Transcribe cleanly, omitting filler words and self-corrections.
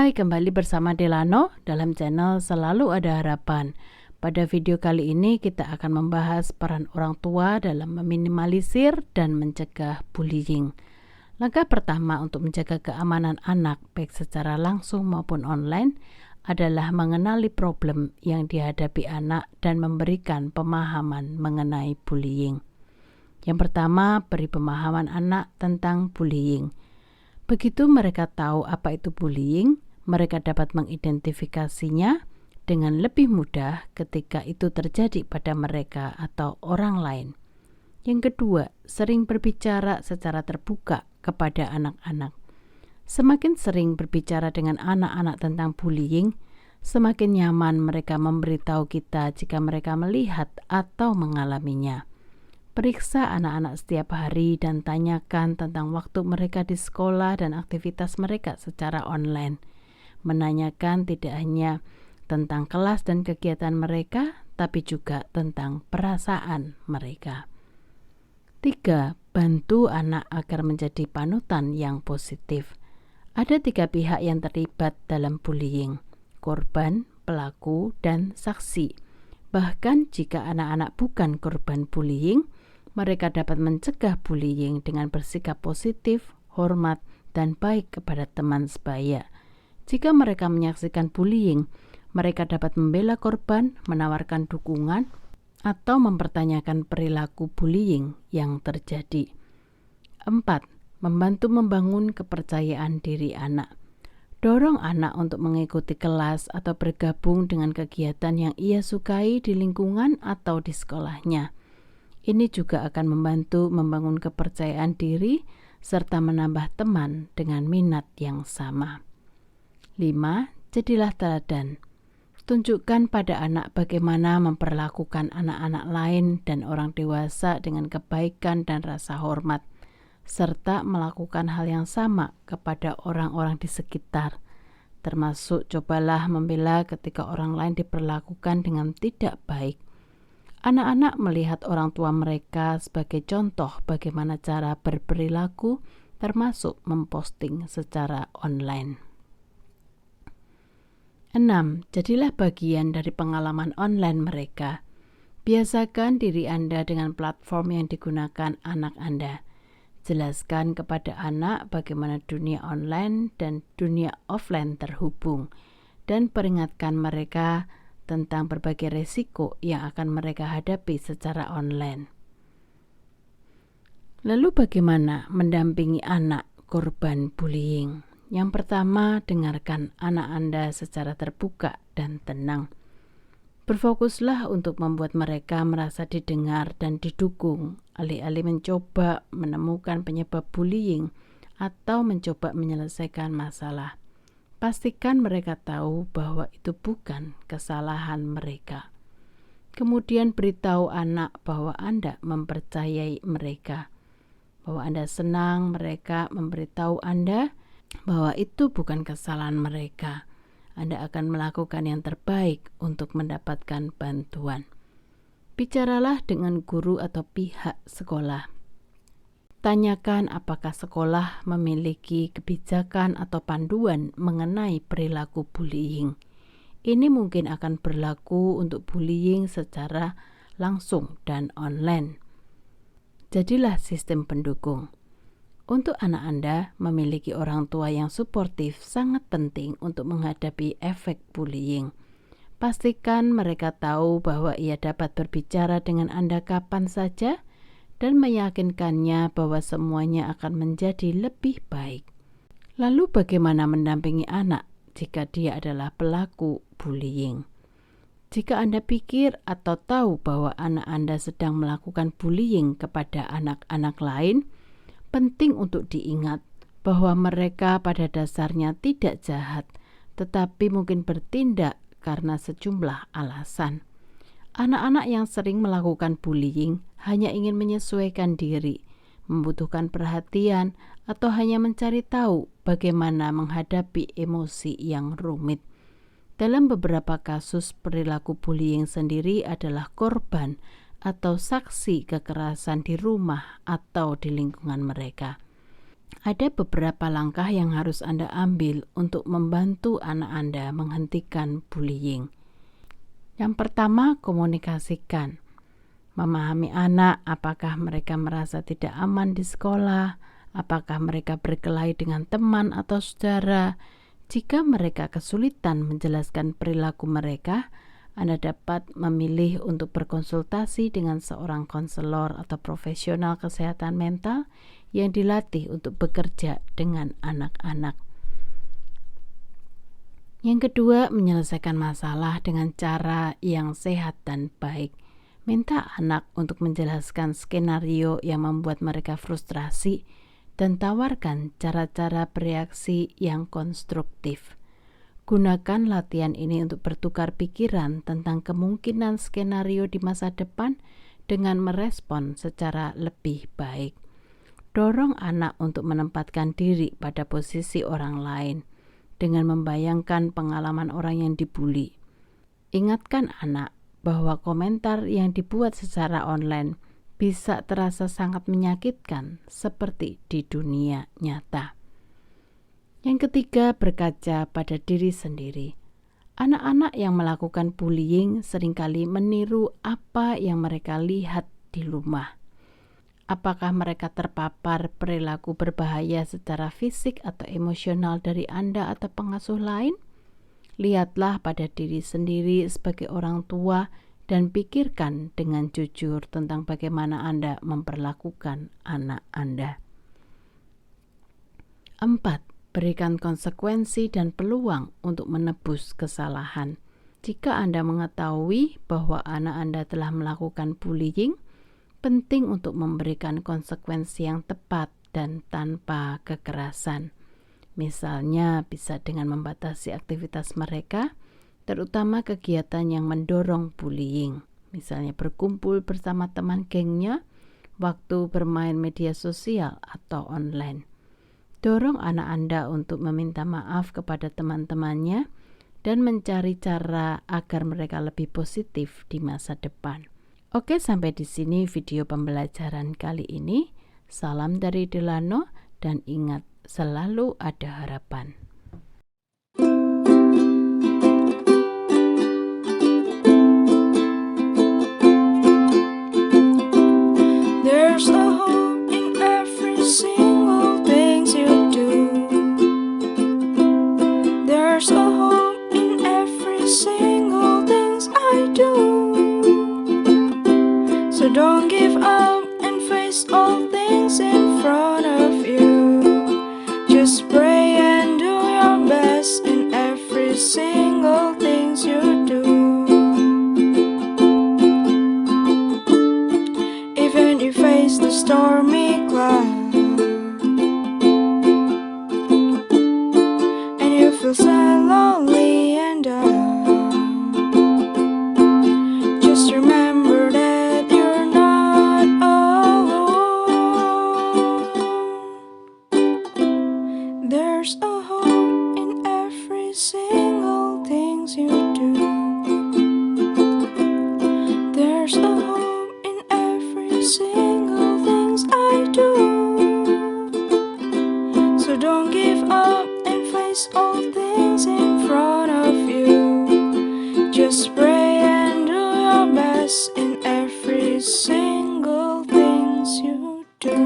Hai, kembali bersama Delano dalam channel Selalu Ada Harapan. Pada video kali ini kita akan membahas peran orang tua dalam meminimalisir dan mencegah bullying. Langkah pertama untuk menjaga keamanan anak baik secara langsung maupun online adalah mengenali problem yang dihadapi anak dan memberikan pemahaman mengenai bullying. Yang pertama, beri pemahaman anak tentang bullying. Begitu mereka tahu apa itu bullying, mereka dapat mengidentifikasinya dengan lebih mudah ketika itu terjadi pada mereka atau orang lain. Yang kedua, sering berbicara secara terbuka kepada anak-anak. Semakin sering berbicara dengan anak-anak tentang bullying, semakin nyaman mereka memberitahu kita jika mereka melihat atau mengalaminya. Periksa anak-anak setiap hari dan tanyakan tentang waktu mereka di sekolah dan aktivitas mereka secara online. Menanyakan tidak hanya tentang kelas dan kegiatan mereka, tapi juga tentang perasaan mereka. 3. Bantu anak agar menjadi panutan yang positif. Ada 3 pihak yang terlibat dalam bullying: korban, pelaku, dan saksi. Bahkan jika anak-anak bukan korban bullying, mereka dapat mencegah bullying dengan bersikap positif, hormat, dan baik kepada teman sebaya. Jika mereka menyaksikan bullying, mereka dapat membela korban, menawarkan dukungan, atau mempertanyakan perilaku bullying yang terjadi. 4. Membantu membangun kepercayaan diri anak. Dorong anak untuk mengikuti kelas atau bergabung dengan kegiatan yang ia sukai di lingkungan atau di sekolahnya. Ini juga akan membantu membangun kepercayaan diri serta menambah teman dengan minat yang sama. 5. Jadilah teladan. Tunjukkan pada anak bagaimana memperlakukan anak-anak lain dan orang dewasa dengan kebaikan dan rasa hormat, serta melakukan hal yang sama kepada orang-orang di sekitar. Termasuk cobalah membela ketika orang lain diperlakukan dengan tidak baik. Anak-anak melihat orang tua mereka sebagai contoh bagaimana cara berperilaku, termasuk memposting secara online. 6. Jadilah bagian dari pengalaman online mereka. Biasakan diri Anda dengan platform yang digunakan anak Anda. Jelaskan kepada anak bagaimana dunia online dan dunia offline terhubung, dan peringatkan mereka tentang berbagai resiko yang akan mereka hadapi secara online. Lalu bagaimana mendampingi anak korban bullying? Yang pertama, dengarkan anak Anda secara terbuka dan tenang. Berfokuslah untuk membuat mereka merasa didengar dan didukung, alih-alih mencoba menemukan penyebab bullying atau mencoba menyelesaikan masalah. Pastikan mereka tahu bahwa itu bukan kesalahan mereka. Kemudian beritahu anak bahwa Anda mempercayai mereka, bahwa Anda senang mereka memberitahu Anda bahwa itu bukan kesalahan mereka. Anda akan melakukan yang terbaik untuk mendapatkan bantuan. Bicaralah dengan guru atau pihak sekolah. Tanyakan apakah sekolah memiliki kebijakan atau panduan mengenai perilaku bullying. Ini mungkin akan berlaku untuk bullying secara langsung dan online. Jadilah sistem pendukung. Untuk anak Anda, memiliki orang tua yang suportif sangat penting untuk menghadapi efek bullying. Pastikan mereka tahu bahwa ia dapat berbicara dengan Anda kapan saja, dan meyakinkannya bahwa semuanya akan menjadi lebih baik. Lalu bagaimana mendampingi anak jika dia adalah pelaku bullying? Jika Anda pikir atau tahu bahwa anak Anda sedang melakukan bullying kepada anak-anak lain, penting untuk diingat bahwa mereka pada dasarnya tidak jahat, tetapi mungkin bertindak karena sejumlah alasan. Anak-anak yang sering melakukan bullying hanya ingin menyesuaikan diri, membutuhkan perhatian, atau hanya mencari tahu bagaimana menghadapi emosi yang rumit. Dalam beberapa kasus, perilaku bullying sendiri adalah korban atau saksi kekerasan di rumah atau di lingkungan mereka. Ada beberapa langkah yang harus Anda ambil untuk membantu anak Anda menghentikan bullying. Yang pertama, komunikasikan. Memahami anak, apakah mereka merasa tidak aman di sekolah, apakah mereka berkelahi dengan teman atau saudara. Jika mereka kesulitan menjelaskan perilaku mereka, Anda dapat memilih untuk berkonsultasi dengan seorang konselor atau profesional kesehatan mental yang dilatih untuk bekerja dengan anak-anak. Yang kedua, menyelesaikan masalah dengan cara yang sehat dan baik. Minta anak untuk menjelaskan skenario yang membuat mereka frustrasi dan tawarkan cara-cara bereaksi yang konstruktif. Gunakan latihan ini untuk bertukar pikiran tentang kemungkinan skenario di masa depan dengan merespon secara lebih baik. Dorong anak untuk menempatkan diri pada posisi orang lain dengan membayangkan pengalaman orang yang dibuli. Ingatkan anak bahwa komentar yang dibuat secara online bisa terasa sangat menyakitkan seperti di dunia nyata. Yang ketiga, berkaca pada diri sendiri. Anak-anak yang melakukan bullying seringkali meniru apa yang mereka lihat di rumah. Apakah mereka terpapar perilaku berbahaya secara fisik atau emosional dari Anda atau pengasuh lain? Lihatlah pada diri sendiri sebagai orang tua dan pikirkan dengan jujur tentang bagaimana Anda memperlakukan anak Anda. 4. Berikan konsekuensi dan peluang untuk menebus kesalahan. Jika Anda mengetahui bahwa anak Anda telah melakukan bullying, penting untuk memberikan konsekuensi yang tepat dan tanpa kekerasan. Misalnya bisa dengan membatasi aktivitas mereka, terutama kegiatan yang mendorong bullying. Misalnya berkumpul bersama teman gengnya, waktu bermain media sosial atau online. Dorong anak Anda untuk meminta maaf kepada teman-temannya dan mencari cara agar mereka lebih positif di masa depan. Oke, sampai di sini video pembelajaran kali ini. Salam dari Delano dan ingat, selalu ada harapan. There's a hope in every single thing you do. There's a hope in every single thing I do. So don't give up and face all things in front of you. Just pray and do your best in every single thing you do. Even if you face the stormy cloud and you feel sad, lonely and down, just remember that you're not alone. There's a hope in every single thing you do. There's a hope in every single thing I do. So don't give up and face all things in front of you. Just pray and do your best in every single thing you do.